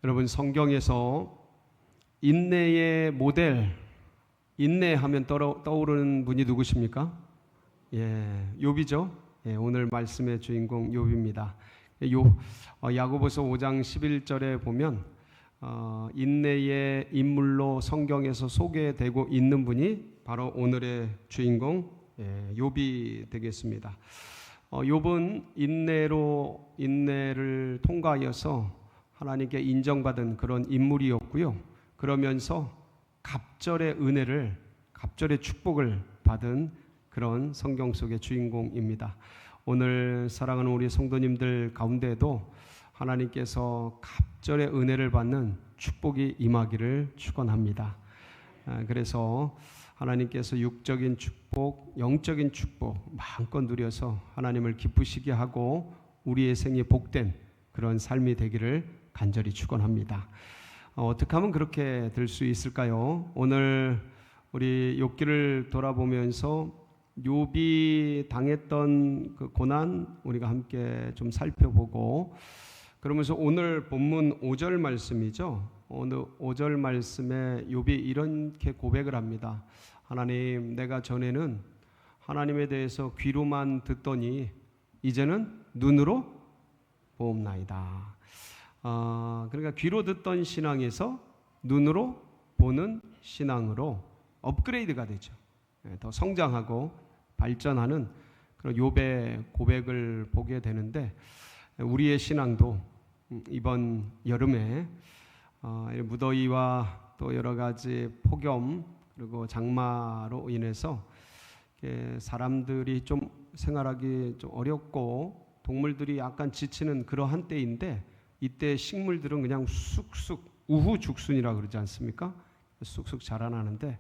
여러분, 성경에서 인내의 모델, 인내하면 떠오르는 분이 누구십니까? 욥이죠. 오늘 말씀의 주인공 욥입니다. 야고보서 5장 11절에 보면 인내의 인물로 성경에서 소개되고 있는 분이 바로 오늘의 주인공 욥이 되겠습니다. 욥은 인내를 통과하여서 하나님께 인정받은 그런 인물이었고요. 그러면서 갑절의 은혜를, 갑절의 축복을 받은 그런 성경 속의 주인공입니다. 오늘 사랑하는 우리 성도님들 가운데에도 하나님께서 갑절의 은혜를 받는 축복이 임하기를 축원합니다. 그래서 하나님께서 육적인 축복, 영적인 축복 마음껏 누려서 하나님을 기쁘시게 하고 우리의 생이 복된 그런 삶이 되기를 간절히 축원합니다. 어떻게 하면 그렇게 될 수 있을까요? 오늘 우리 욥기를 돌아보면서 욥이 당했던 그 고난 우리가 함께 좀 살펴보고, 그러면서 오늘 본문 5절 말씀이죠. 오늘 5절 말씀에 욥이 이렇게 고백을 합니다. 하나님, 내가 전에는 하나님에 대해서 귀로만 듣더니 이제는 눈으로 보옵나이다. 그러니까 귀로 듣던 신앙에서 눈으로 보는 신앙으로 업그레이드가 되죠. 더 성장하고 발전하는 그런 욥의 고백을 보게 되는데, 우리의 신앙도 이번 여름에 무더위와 또 여러 가지 폭염 그리고 장마로 인해서 사람들이 좀 생활하기 좀 어렵고 동물들이 약간 지치는 그러한 때인데, 이때 식물들은 그냥 쑥쑥 우후죽순이라고 그러지 않습니까? 쑥쑥 자라나는데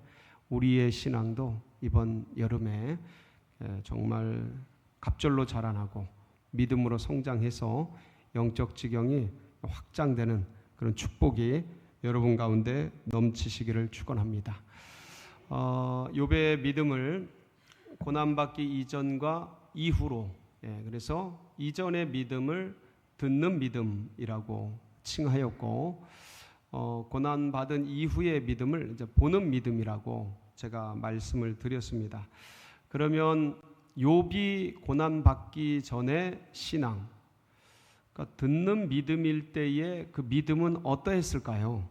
우리의 신앙도 이번 여름에 정말 갑절로 자라나고 믿음으로 성장해서 영적 지경이 확장되는 그런 축복이 여러분 가운데 넘치시기를 축원합니다. 욥의 믿음을 고난받기 이전과 이후로, 그래서 이전의 믿음을 듣는 믿음이라고 칭하였고, 고난받은 이후의 믿음을 이제 보는 믿음이라고 제가 말씀을 드렸습니다. 그러면 욥이 고난받기 전에 신앙, 그러니까 듣는 믿음일 때의 그 믿음은 어떠했을까요?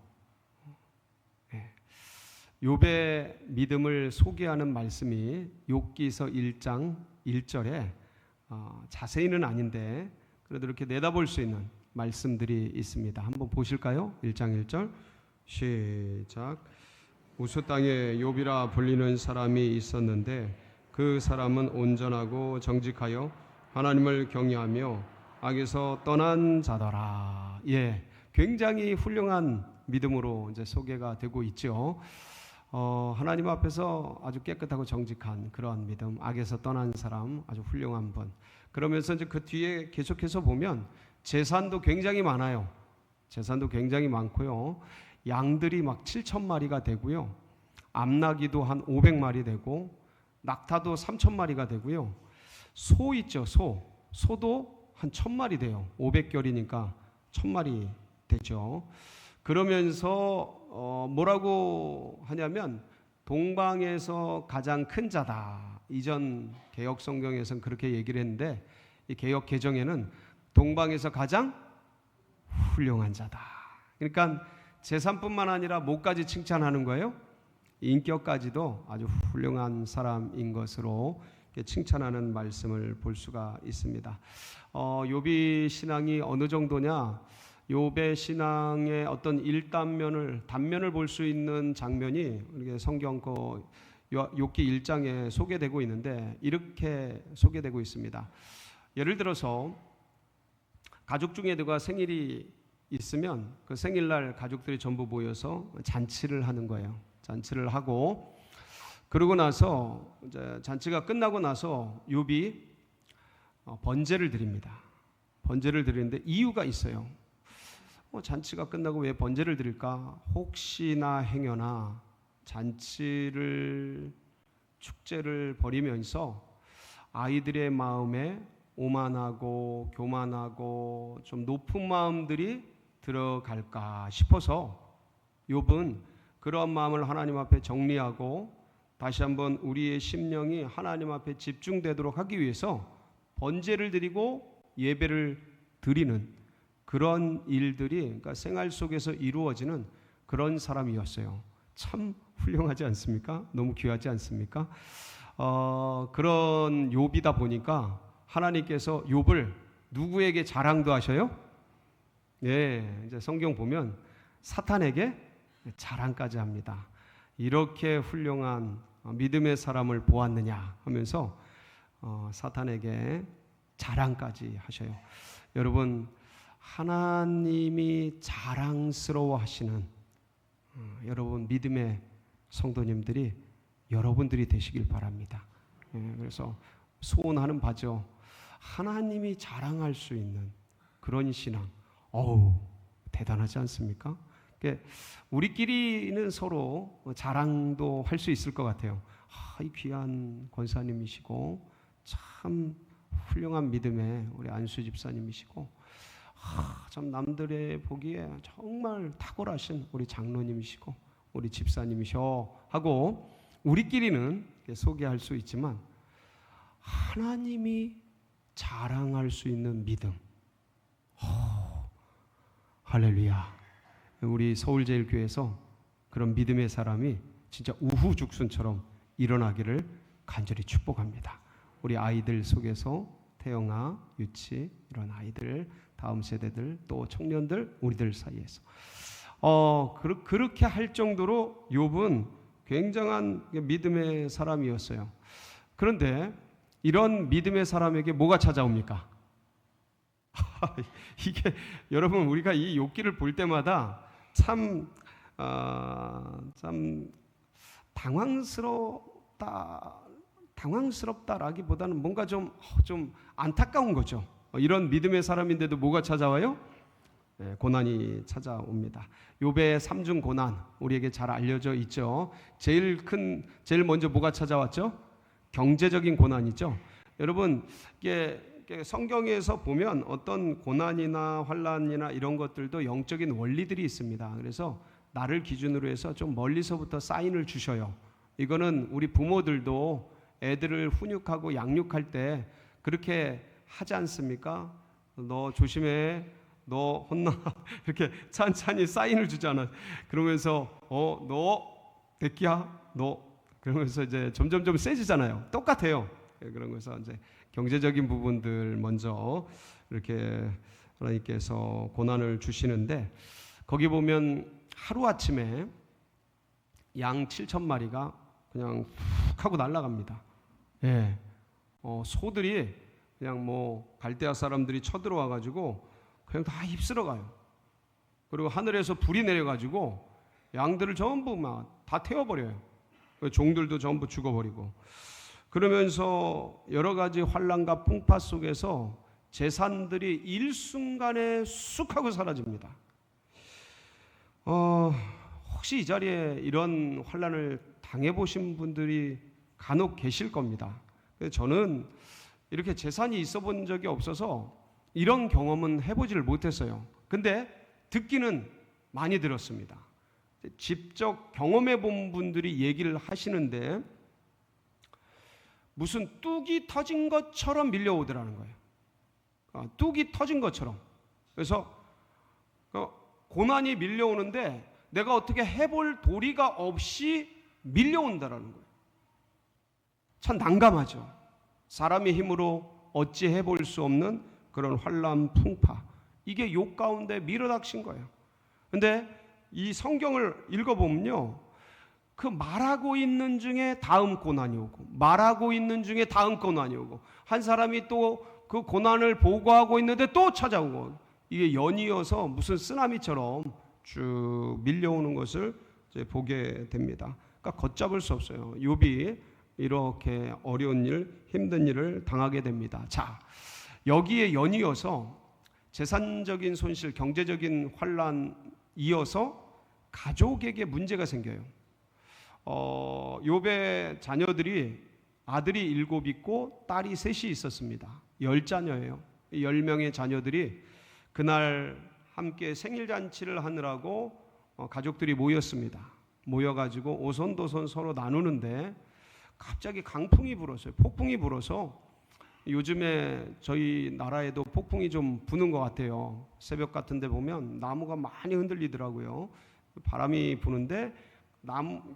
욥의 믿음을 소개하는 말씀이 욥기서 1장 1절에 자세히는 아닌데 그래도 이렇게 내다볼 수 있는 말씀들이 있습니다. 한번 보실까요? 1장 1절 시작. 우스 땅에 욥이라 불리는 사람이 있었는데 그 사람은 온전하고 정직하여 하나님을 경외하며 악에서 떠난 자더라. 굉장히 훌륭한 믿음으로 이제 소개가 되고 있죠. 하나님 앞에서 아주 깨끗하고 정직한 그러한 믿음, 악에서 떠난 사람, 아주 훌륭한 분. 그러면서 이제 그 뒤에 계속해서 보면 재산도 굉장히 많아요. 재산도 굉장히 많고요. 양들이 막 7,000마리가 되고요. 암나귀도 한 500마리 되고, 낙타도 3,000마리가 되고요. 소 있죠, 소도 한 1,000마리 돼요. 500결이니까 1,000마리 되죠. 그러면서 뭐라고 하냐면 동방에서 가장 큰 자다. 이전 개역 성경에서는 그렇게 얘기를 했는데, 이 개역 개정에는 동방에서 가장 훌륭한 자다. 그러니까 재산뿐만 아니라 뭐까지 칭찬하는 거예요? 인격까지도 아주 훌륭한 사람인 것으로 칭찬하는 말씀을 볼 수가 있습니다. 욥이 신앙이 어느 정도냐? 욥의 신앙의 어떤 단면을 볼 수 있는 장면이 성경 욥기 1장에 소개되고 있는데, 이렇게 소개되고 있습니다. 예를 들어서 가족 중에 누가 생일이 있으면 그 생일날 가족들이 전부 모여서 잔치를 하는 거예요. 잔치를 하고, 그러고 나서 이제 잔치가 끝나고 나서 욥이 번제를 드립니다. 번제를 드리는데 이유가 있어요. 잔치가 끝나고 왜 번제를 드릴까? 혹시나 행여나 축제를 벌이면서 아이들의 마음에 오만하고 교만하고 좀 높은 마음들이 들어갈까 싶어서 욥은 그러한 마음을 하나님 앞에 정리하고 다시 한번 우리의 심령이 하나님 앞에 집중되도록 하기 위해서 번제를 드리고 예배를 드리는 그런 일들이 그러니까 생활 속에서 이루어지는 그런 사람이었어요. 참 훌륭하지 않습니까? 너무 귀하지 않습니까? 그런 욥이다 보니까 하나님께서 욥을 누구에게 자랑도 하셔요? 예, 이제 성경 보면 사탄에게 자랑까지 합니다. 이렇게 훌륭한 믿음의 사람을 보았느냐 하면서 사탄에게 자랑까지 하셔요. 여러분, 하나님이 자랑스러워 하시는 여러분 믿음의 성도님들이 여러분들이 되시길 바랍니다. 그래서 소원하는 바죠. 하나님이 자랑할 수 있는 그런 신앙. 어우, 대단하지 않습니까? 우리끼리는 서로 자랑도 할 수 있을 것 같아요. 이 귀한 권사님이시고 참 훌륭한 믿음의 우리 안수 집사님이시고 참 남들의 보기에 정말 탁월하신 우리 장로님이시고 우리 집사님이셔 하고 우리끼리는 소개할 수 있지만 하나님이 자랑할 수 있는 믿음. 할렐루야. 우리 서울제일교회에서 그런 믿음의 사람이 진짜 우후죽순처럼 일어나기를 간절히 축복합니다. 우리 아이들 속에서 태영아, 유치 이런 아이들, 다음 세대들 또 청년들 우리들 사이에서 그렇게 할 정도로 욥은 굉장한 믿음의 사람이었어요. 그런데 이런 믿음의 사람에게 뭐가 찾아옵니까? 이게 여러분 우리가 이 욥기를 볼 때마다 참 당황스럽다라기보다는 뭔가 좀 안타까운 거죠. 이런 믿음의 사람인데도 뭐가 찾아와요? 네, 고난이 찾아옵니다. 욥의 삼중 고난 우리에게 잘 알려져 있죠. 제일 먼저 뭐가 찾아왔죠? 경제적인 고난이죠. 여러분 이게 성경에서 보면 어떤 고난이나 환난이나 이런 것들도 영적인 원리들이 있습니다. 그래서 나를 기준으로 해서 좀 멀리서부터 사인을 주셔요. 이거는 우리 부모들도 애들을 훈육하고 양육할 때 그렇게 하지 않습니까? 너 조심해, 너 혼나 이렇게 찬찬히 사인을 주잖아. 그러면서 너 대끼야, 너 그러면서 이제 점점 세지잖아요. 똑같아요. 그러면서 이제 경제적인 부분들 먼저 이렇게 하나님께서 고난을 주시는데 거기 보면 하루아침에 양 7,000마리가 그냥 훅 하고 날아갑니다. 예. 소들이 그냥 뭐 갈대아 사람들이 쳐들어와 가지고 그냥 다 휩쓸어 가요. 그리고 하늘에서 불이 내려 가지고 양들을 전부 막 다 태워버려요. 종들도 전부 죽어버리고 그러면서 여러 가지 환난과 풍파 속에서 재산들이 일순간에 쑥 하고 사라집니다. 혹시 이 자리에 이런 환난을 당해보신 분들이 간혹 계실 겁니다. 저는 이렇게 재산이 있어 본 적이 없어서 이런 경험은 해보지를 못했어요. 근데 듣기는 많이 들었습니다. 직접 경험해 본 분들이 얘기를 하시는데 무슨 뚝이 터진 것처럼 밀려오더라는 거예요. 뚝이 터진 것처럼. 그래서 고난이 밀려오는데 내가 어떻게 해볼 도리가 없이 밀려온다라는 거예요. 참 난감하죠. 사람의 힘으로 어찌 해볼 수 없는 그런 환난 풍파. 이게 욥 가운데 밀어닥친 거예요. 근데 이 성경을 읽어보면요. 그 말하고 있는 중에 다음 고난이 오고 말하고 있는 중에 다음 고난이 오고 한 사람이 또 그 고난을 보고하고 있는데 또 찾아오고 이게 연이어서 무슨 쓰나미처럼 쭉 밀려오는 것을 이제 보게 됩니다. 그러니까 걷잡을 수 없어요. 욥이 이렇게 어려운 일, 힘든 일을 당하게 됩니다. 자, 여기에 연이어서 재산적인 손실, 경제적인 환난 이어서 가족에게 문제가 생겨요. 욥의 자녀들이 아들이 7 있고 딸이 3이 있었습니다. 10자녀예요. 10명의 자녀들이 그날 함께 생일 잔치를 하느라고 가족들이 모였습니다. 모여가지고 오손도손 서로 나누는데 갑자기 강풍이 불었어요. 폭풍이 불어서 요즘에 저희 나라에도 폭풍이 좀 부는 것 같아요. 새벽 같은 데 보면 나무가 많이 흔들리더라고요. 바람이 부는데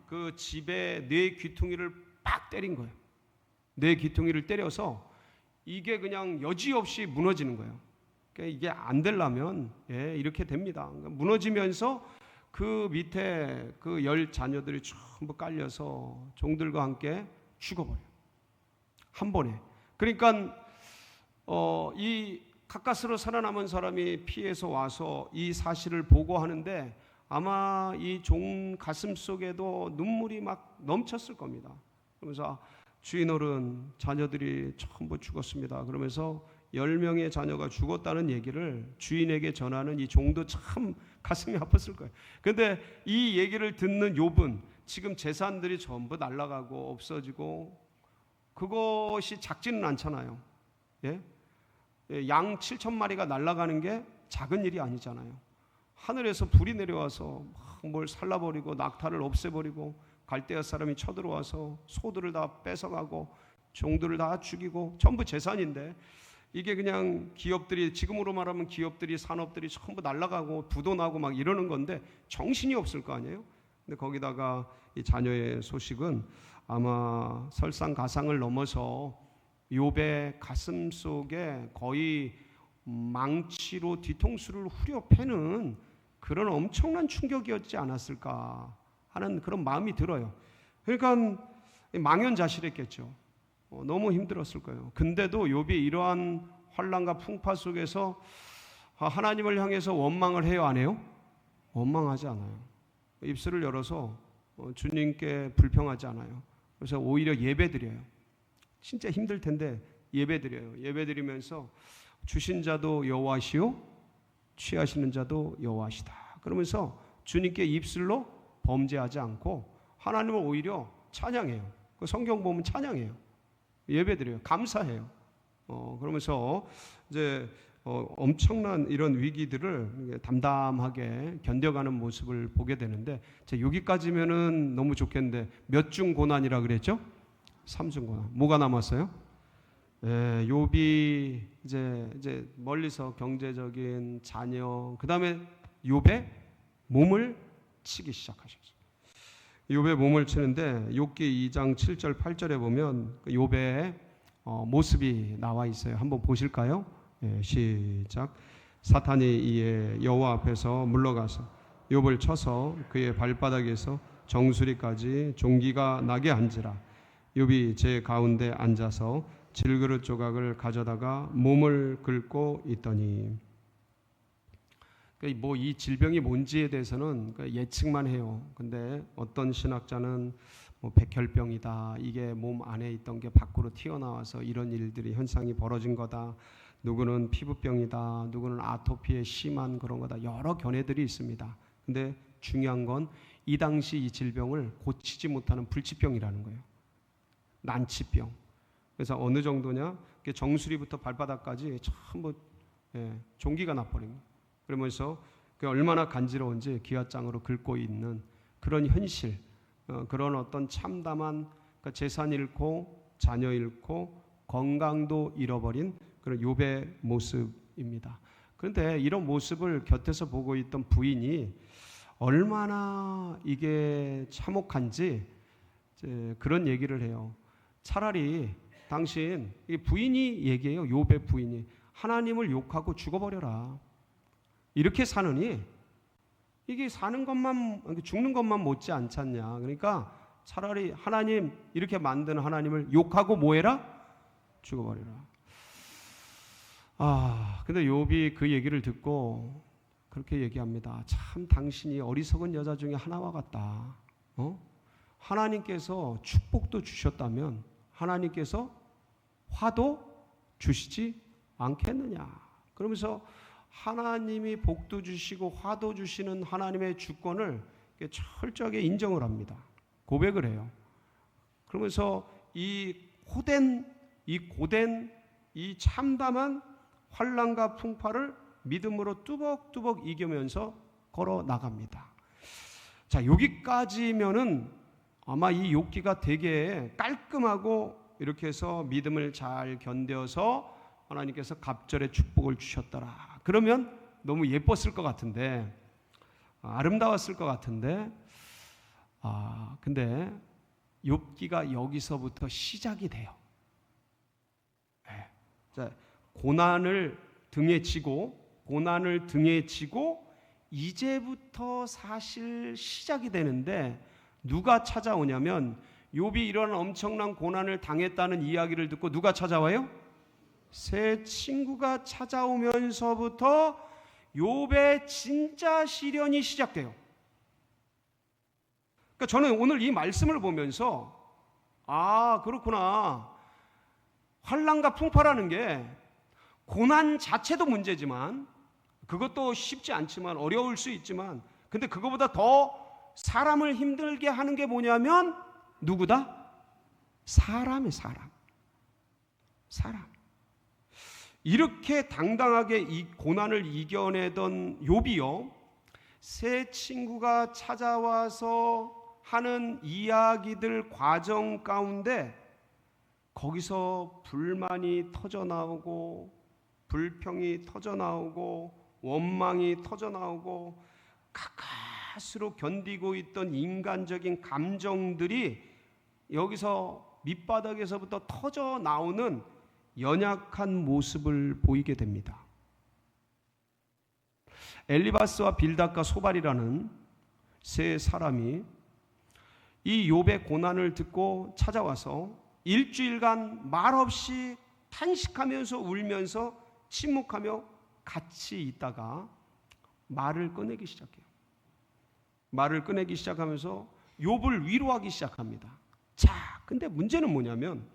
그 집에 내 귀퉁이를 빡 때린 거예요. 내 귀퉁이를 때려서 이게 그냥 여지없이 무너지는 거예요. 그러니까 이게 안 되려면 이렇게 됩니다. 그러니까 무너지면서 그 밑에 그 10 자녀들이 전부 깔려서 종들과 함께 죽어버려요. 한 번에. 그러니까 이 가까스로 살아남은 사람이 피해서 와서 이 사실을 보고하는데 아마 이 종 가슴 속에도 눈물이 막 넘쳤을 겁니다. 그러면서 주인어른 자녀들이 전부 죽었습니다. 그러면서 10명의 자녀가 죽었다는 얘기를 주인에게 전하는 이 종도 참 가슴이 아팠을 거예요. 그런데 이 얘기를 듣는 욥은 지금 재산들이 전부 날아가고 없어지고 그것이 작지는 않잖아요. 양 7,000마리가 날아가는 게 작은 일이 아니잖아요. 하늘에서 불이 내려와서 막 뭘 살라버리고 낙타를 없애버리고 갈대아 사람이 쳐들어와서 소들을 다 뺏어가고 종들을 다 죽이고 전부 재산인데 이게 그냥 기업들이 지금으로 말하면 기업들이 산업들이 전부 날아가고 부도 나고 막 이러는 건데 정신이 없을 거 아니에요. 근데 거기다가 이 자녀의 소식은 아마 설상가상을 넘어서 욥의 가슴 속에 거의 망치로 뒤통수를 후려 패는 그런 엄청난 충격이었지 않았을까 하는 그런 마음이 들어요. 그러니까 망연자실했겠죠. 너무 힘들었을 거예요. 근데도 욥이 이러한 환난과 풍파 속에서 하나님을 향해서 원망을 해요, 안 해요? 원망하지 않아요. 입술을 열어서 주님께 불평하지 않아요. 그래서 오히려 예배드려요. 진짜 힘들 텐데 예배드려요. 예배드리면서 주신 자도 여호와시요 취하시는 자도 여호와시다. 그러면서 주님께 입술로 범죄하지 않고 하나님을 오히려 찬양해요. 그 성경 보면 찬양해요. 예배드려요. 감사해요. 그러면서 이제 엄청난 이런 위기들을 담담하게 견뎌가는 모습을 보게 되는데 여기까지면은 너무 좋겠는데 몇 중 고난이라 그랬죠? 3중 고난. 뭐가 남았어요? 욥이 이제 멀리서 경제적인 자녀, 그 다음에 욥의 몸을 치기 시작하셨어요. 욥의 몸을 치는데 욥기 2장 7절 8절에 보면 욥의 모습이 나와 있어요. 한번 보실까요? 시작. 사탄이 이에 여호와 앞에서 물러가서 욥을 쳐서 그의 발바닥에서 정수리까지 종기가 나게 한지라. 욥이 제 가운데 앉아서 질그릇 조각을 가져다가 몸을 긁고 있더니 뭐 이 질병이 뭔지에 대해서는 예측만 해요. 근데 어떤 신학자는 뭐 백혈병이다. 이게 몸 안에 있던 게 밖으로 튀어나와서 이런 일들이 현상이 벌어진 거다. 누구는 피부병이다. 누구는 아토피에 심한 그런 거다. 여러 견해들이 있습니다. 근데 중요한 건 이 당시 이 질병을 고치지 못하는 불치병이라는 거예요. 난치병. 그래서 어느 정도냐? 정수리부터 발바닥까지 전부 종기가 나버린 거예요. 그러면서 그 얼마나 간지러운지 기와장으로 긁고 있는 그런 현실, 그런 어떤 참담한 재산 잃고 자녀 잃고 건강도 잃어버린 그런 욥의 모습입니다. 그런데 이런 모습을 곁에서 보고 있던 부인이 얼마나 이게 참혹한지 그런 얘기를 해요. 차라리 당신, 부인이 얘기해요. 욥의 부인이 하나님을 욕하고 죽어버려라. 이렇게 사느니 이게 사는 것만 죽는 것만 못지 않잖냐. 그러니까 차라리 하나님 이렇게 만든 하나님을 욕하고 뭐해라? 죽어버려라. 근데 욥이 그 얘기를 듣고 그렇게 얘기합니다. 참 당신이 어리석은 여자 중에 하나와 같다. 하나님께서 축복도 주셨다면 하나님께서 화도 주시지 않겠느냐. 그러면서 하나님이 복도 주시고 화도 주시는 하나님의 주권을 철저하게 인정을 합니다. 고백을 해요. 그러면서 이 고된 이 참담한 환난과 풍파를 믿음으로 뚜벅뚜벅 이기면서 걸어 나갑니다. 자, 여기까지면은 아마 이 욥기가 되게 깔끔하고 이렇게 해서 믿음을 잘 견뎌서 하나님께서 갑절의 축복을 주셨더라. 그러면 너무 예뻤을 것 같은데, 아름다웠을 것 같은데, 근데 욥기가 여기서부터 시작이 돼요. 네. 자, 고난을 등에 지고 이제부터 사실 시작이 되는데, 누가 찾아오냐면 욥이 이런 엄청난 고난을 당했다는 이야기를 듣고 누가 찾아와요? 세 친구가 찾아오면서부터 욥의 진짜 시련이 시작돼요. 그러니까 저는 오늘 이 말씀을 보면서 그렇구나, 환난과 풍파라는 게 고난 자체도 문제지만, 그것도 쉽지 않지만 어려울 수 있지만, 근데 그거보다 더 사람을 힘들게 하는 게 뭐냐면 누구다? 사람이에요. 사람. 이렇게 당당하게 이 고난을 이겨내던 욥이요, 세 친구가 찾아와서 하는 이야기들 과정 가운데 거기서 불만이 터져나오고 불평이 터져나오고 원망이 터져나오고 가까스로 견디고 있던 인간적인 감정들이 여기서 밑바닥에서부터 터져나오는 연약한 모습을 보이게 됩니다. 엘리바스와 빌닷과 소발이라는 세 사람이 이 욥의 고난을 듣고 찾아와서 일주일간 말없이 탄식하면서 울면서 침묵하며 같이 있다가 말을 꺼내기 시작해요. 말을 꺼내기 시작하면서 욥을 위로하기 시작합니다. 자, 근데 문제는 뭐냐면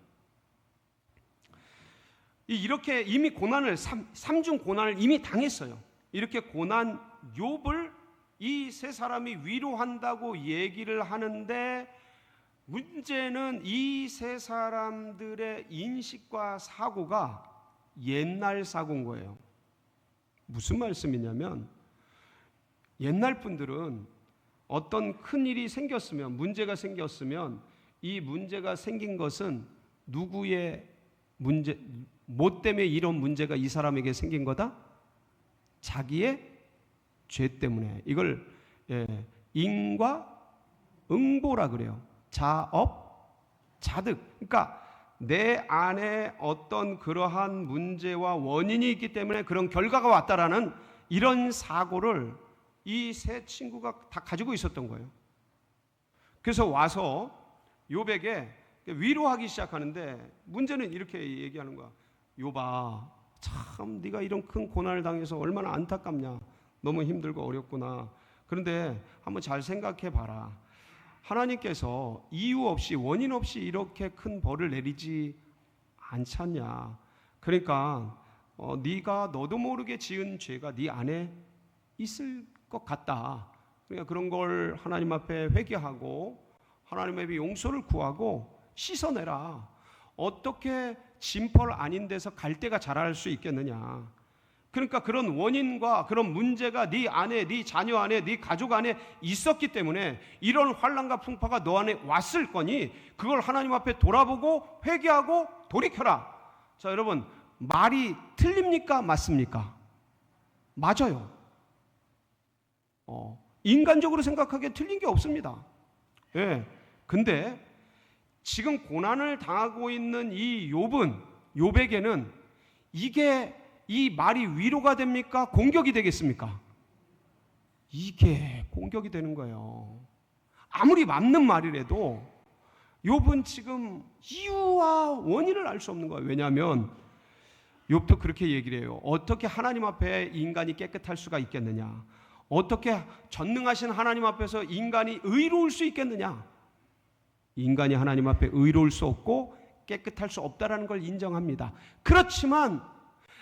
이렇게 이미 고난을 삼중 고난을 이미 당했어요. 이렇게 고난 욥을 이 세 사람이 위로한다고 얘기를 하는데, 문제는 이 세 사람들의 인식과 사고가 옛날 사고인 거예요. 무슨 말씀이냐면, 옛날 분들은 어떤 큰 일이 생겼으면, 문제가 생겼으면 이 문제가 생긴 것은 누구의 문제, 뭐 때문에 이런 문제가 이 사람에게 생긴 거다? 자기의 죄 때문에. 이걸 인과 응보라 그래요. 자업, 자득. 그러니까 내 안에 어떤 그러한 문제와 원인이 있기 때문에 그런 결과가 왔다라는 이런 사고를 이 세 친구가 다 가지고 있었던 거예요. 그래서 와서 욥에게 위로하기 시작하는데, 문제는 이렇게 얘기하는 거야. 욥아, 참 네가 이런 큰 고난을 당해서 얼마나 안타깝냐. 너무 힘들고 어렵구나. 그런데 한번 잘 생각해 봐라. 하나님께서 이유 없이, 원인 없이 이렇게 큰 벌을 내리지 않잖냐. 그러니까 네가 너도 모르게 지은 죄가 네 안에 있을 것 같다. 그러니까 그런 걸 하나님 앞에 회개하고 하나님 앞에 용서를 구하고 씻어내라. 어떻게 진펄 아닌 데서 갈대가 자랄 수 있겠느냐. 그러니까 그런 원인과 그런 문제가 네 안에, 네 자녀 안에, 네 가족 안에 있었기 때문에 이런 환난과 풍파가 너 안에 왔을 거니 그걸 하나님 앞에 돌아보고 회개하고 돌이켜라. 자, 여러분, 말이 틀립니까? 맞습니까? 맞아요. 인간적으로 생각하기에 틀린 게 없습니다. 예. 근데 지금 고난을 당하고 있는 이 욥에게는 이게, 이 말이 위로가 됩니까? 공격이 되겠습니까? 이게 공격이 되는 거예요. 아무리 맞는 말이라도 욥은 지금 이유와 원인을 알 수 없는 거예요. 왜냐하면 욥도 그렇게 얘기를 해요. 어떻게 하나님 앞에 인간이 깨끗할 수가 있겠느냐? 어떻게 전능하신 하나님 앞에서 인간이 의로울 수 있겠느냐? 인간이 하나님 앞에 의로울 수 없고 깨끗할 수 없다라는 걸 인정합니다. 그렇지만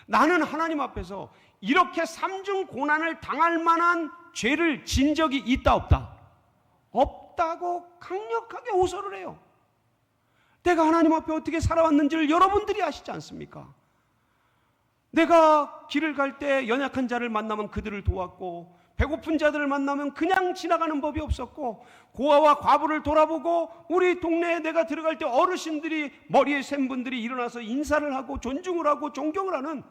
나는 하나님 앞에서 이렇게 삼중 고난을 당할 만한 죄를 진 적이 있다 없다? 없다고 강력하게 호소를 해요. 내가 하나님 앞에 어떻게 살아왔는지를 여러분들이 아시지 않습니까? 내가 길을 갈 때 연약한 자를 만나면 그들을 도왔고, 배고픈 자들을 만나면 그냥 지나가는 법이 없었고, 고아와 과부를 돌아보고, 우리 동네에 내가 들어갈 때 어르신들이, 머리에 센 분들이 일어나서 인사를 하고 존중을 하고 존경을 하는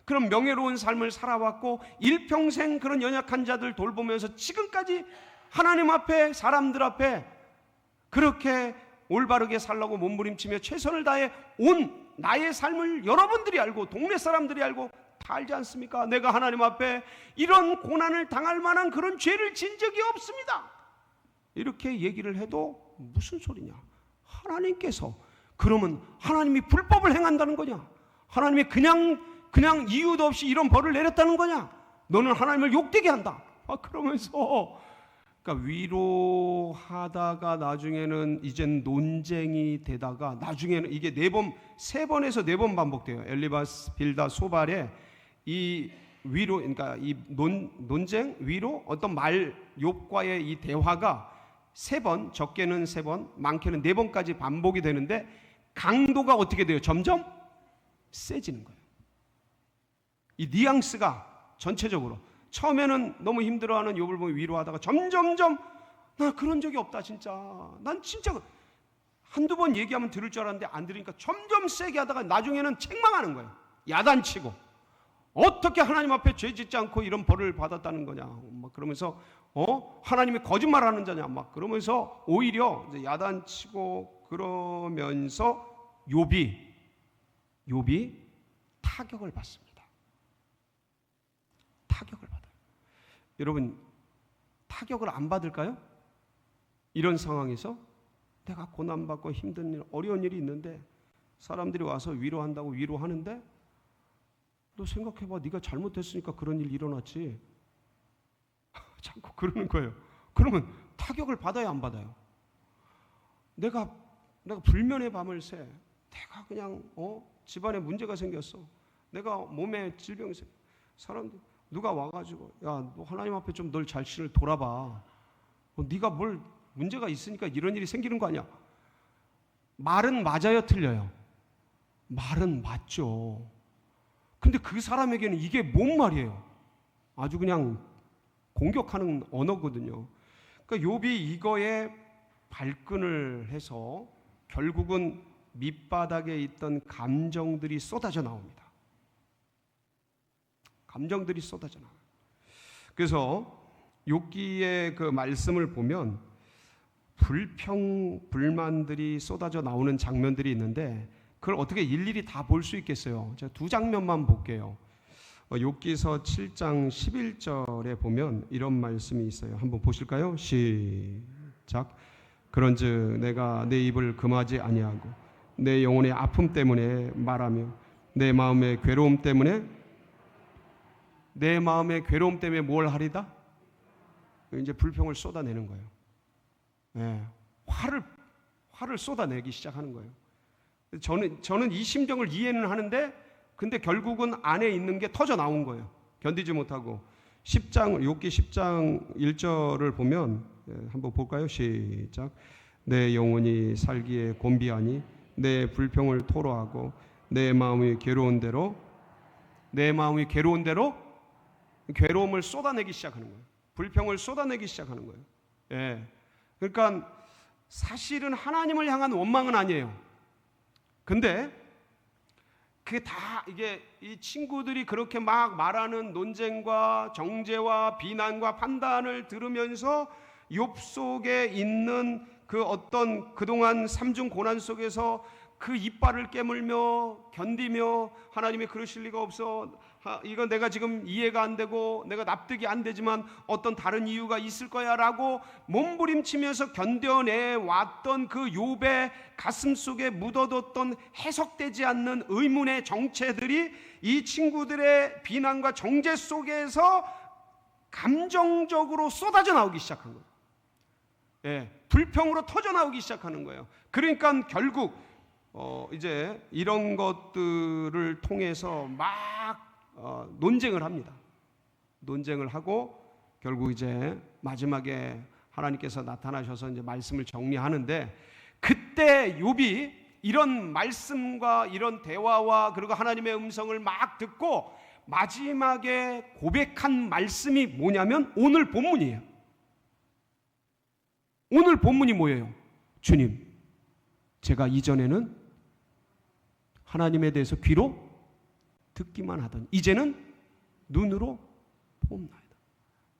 그런 명예로운 삶을 살아왔고, 일평생 그런 연약한 자들 돌보면서 지금까지 하나님 앞에, 사람들 앞에 그렇게 올바르게 살라고 몸부림치며 최선을 다해 온 나의 삶을 여러분들이 알고, 동네 사람들이 알고 다 알지 않습니까? 내가 하나님 앞에 이런 고난을 당할 만한 그런 죄를 진 적이 없습니다. 이렇게 얘기를 해도 무슨 소리냐? 하나님께서, 그러면 하나님이 불법을 행한다는 거냐? 하나님이 그냥 이유도 없이 이런 벌을 내렸다는 거냐? 너는 하나님을 욕되게 한다. 그러면서 그러니까 위로하다가 나중에는 이젠 논쟁이 되다가, 나중에는 이게 세 번에서 네 번 반복돼요. 엘리바스, 빌다, 소발에 이 위로, 그러니까 이 논쟁, 위로, 어떤 말, 욥과의 이 대화가 세 번, 적게는 세 번, 많게는 네 번까지 반복이 되는데, 강도가 어떻게 돼요? 점점 세지는 거예요. 이 뉘앙스가 전체적으로, 처음에는 너무 힘들어하는 욥을 보며 위로하다가 점점점, 나 그런 적이 없다 진짜, 난 진짜 한두 번 얘기하면 들을 줄 알았는데 안 들으니까 점점 세게 하다가 나중에는 책망하는 거예요. 야단치고, 어떻게 하나님 앞에 죄 짓지 않고 이런 벌을 받았다는 거냐, 막 그러면서 하나님이 거짓말하는 자냐, 막 그러면서 오히려 이제 야단치고, 그러면서 욥이 타격을 받습니다. 타격을 받아요. 여러분, 타격을 안 받을까요? 이런 상황에서 내가 고난받고 힘든 일, 어려운 일이 있는데 사람들이 와서 위로한다고 위로하는데, 너 생각해봐, 네가 잘못했으니까 그런 일 일어났지, 자꾸 그러는 거예요. 그러면 타격을 받아야 안 받아요? 내가 불면의 밤을 새, 내가 그냥 집안에 문제가 생겼어, 내가 몸에 질병이 생겼어, 사람들 누가 와가지고, 야, 너 하나님 앞에 좀 널 자신을 돌아봐, 네가 뭘 문제가 있으니까 이런 일이 생기는 거 아니야? 말은 맞아요, 틀려요? 말은 맞죠. 근데 그 사람에게는 이게 뭔 말이에요? 아주 그냥 공격하는 언어거든요. 그러니까 욥이 이거에 발끈을 해서 결국은 밑바닥에 있던 감정들이 쏟아져 나옵니다. 감정들이 쏟아져 나와요. 그래서 욥기의 그 말씀을 보면 불만들이 쏟아져 나오는 장면들이 있는데, 그걸 어떻게 일일이 다 볼 수 있겠어요? 제가 두 장면만 볼게요. 욥기서 7장 11절에 보면 이런 말씀이 있어요. 한번 보실까요? 시작. 그런즉 내가 내 입을 금하지 아니하고 내 영혼의 아픔 때문에 말하며 내 마음의 괴로움 때문에 뭘 하리다? 이제 불평을 쏟아내는 거예요. 네, 화를 쏟아내기 시작하는 거예요. 저는 이 심정을 이해는 하는데, 근데 결국은 안에 있는 게 터져 나온 거예요. 견디지 못하고. 욥기 10장 1절을 보면, 한번 볼까요? 시작. 내 영혼이 살기에 곤비하니 내 불평을 토로하고 내 마음이 괴로운 대로 괴로움을 쏟아내기 시작하는 거예요. 불평을 쏟아내기 시작하는 거예요. 예. 그러니까 사실은 하나님을 향한 원망은 아니에요. 근데 그게 다, 이게 이 친구들이 그렇게 막 말하는 논쟁과 정죄와 비난과 판단을 들으면서 욥 속에 있는 그 어떤 그동안 삼중 고난 속에서 그 이빨을 깨물며 견디며, 하나님이 그러실 리가 없어, 이건 내가 지금 이해가 안 되고 내가 납득이 안 되지만 어떤 다른 이유가 있을 거야 라고 몸부림치면서 견뎌내 왔던 그 욥의 가슴 속에 묻어뒀던 해석되지 않는 의문의 정체들이 이 친구들의 비난과 정죄 속에서 감정적으로 쏟아져 나오기 시작한 거예요. 예, 불평으로 터져 나오기 시작하는 거예요. 그러니까 결국 이제 이런 것들을 통해서 막 논쟁을 합니다. 논쟁을 하고 결국 이제 마지막에 하나님께서 나타나셔서 이제 말씀을 정리하는데, 그때 욥이 이런 말씀과 이런 대화와 그리고 하나님의 음성을 막 듣고 마지막에 고백한 말씀이 뭐냐면 오늘 본문이에요. 오늘 본문이 뭐예요? 주님, 제가 이전에는 하나님에 대해서 귀로 듣기만 하던 이제는 눈으로 봅나이다.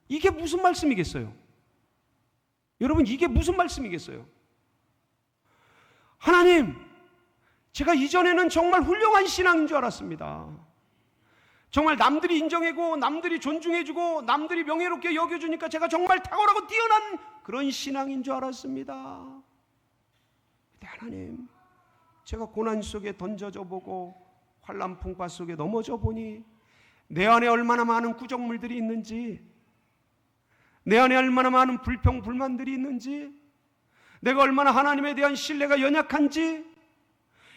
이게 무슨 말씀이겠어요? 여러분, 이게 무슨 말씀이겠어요? 하나님, 제가 이전에는 정말 훌륭한 신앙인 줄 알았습니다. 정말 남들이 인정해주고 남들이 존중해주고 남들이 명예롭게 여겨주니까 제가 정말 탁월하고 뛰어난 그런 신앙인 줄 알았습니다. 근데 하나님, 제가 고난 속에 던져져 보고 환난 풍파 속에 넘어져 보니 내 안에 얼마나 많은 구정물들이 있는지, 내 안에 얼마나 많은 불평 불만들이 있는지, 내가 얼마나 하나님에 대한 신뢰가 연약한지,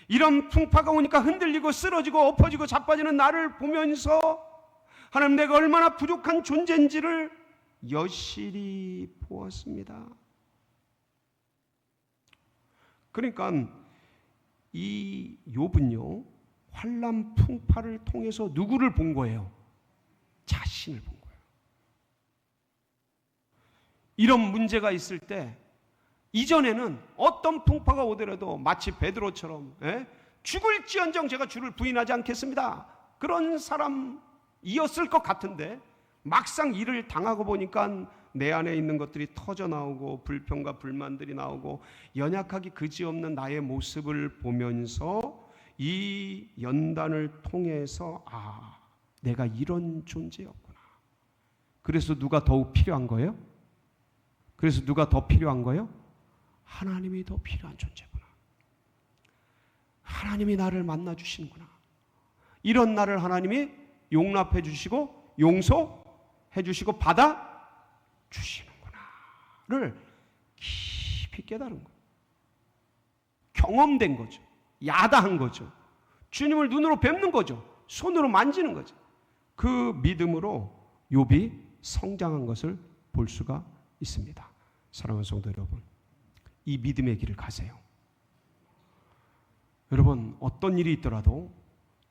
이런 풍파가 오니까 흔들리고 쓰러지고 엎어지고 자빠지는 나를 보면서 하나님, 내가 얼마나 부족한 존재인지를 여실히 보았습니다. 그러니까 이 욥은요, 환난 풍파를 통해서 누구를 본 거예요? 자신을 본 거예요. 이런 문제가 있을 때 이전에는 어떤 풍파가 오더라도 마치 베드로처럼 죽을지언정 제가 주를 부인하지 않겠습니다, 그런 사람이었을 것 같은데 막상 일을 당하고 보니까 내 안에 있는 것들이 터져나오고 불평과 불만들이 나오고 연약하기 그지없는 나의 모습을 보면서 이 연단을 통해서 내가 이런 존재였구나. 그래서 누가 더욱 필요한 거예요? 그래서 누가 더 필요한 거예요? 하나님이 더 필요한 존재구나. 하나님이 나를 만나 주시는구나. 이런 나를 하나님이 용납해 주시고 용서해 주시고 받아 주시는구나를 깊이 깨달은 거예요. 경험된 거죠. 야다한 거죠. 주님을 눈으로 뵙는 거죠. 손으로 만지는 거죠. 그 믿음으로 욥이 성장한 것을 볼 수가 있습니다. 사랑하는 성도 여러분, 이 믿음의 길을 가세요. 여러분, 어떤 일이 있더라도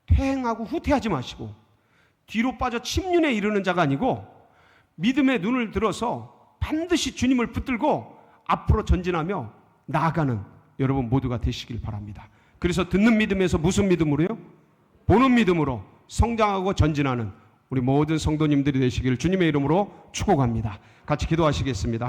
퇴행하고 후퇴하지 마시고 뒤로 빠져 침륜에 이르는 자가 아니고 믿음의 눈을 들어서 반드시 주님을 붙들고 앞으로 전진하며 나아가는 여러분 모두가 되시길 바랍니다. 그래서 듣는 믿음에서 무슨 믿음으로요? 보는 믿음으로 성장하고 전진하는 우리 모든 성도님들이 되시기를 주님의 이름으로 축복합니다. 같이 기도하시겠습니다.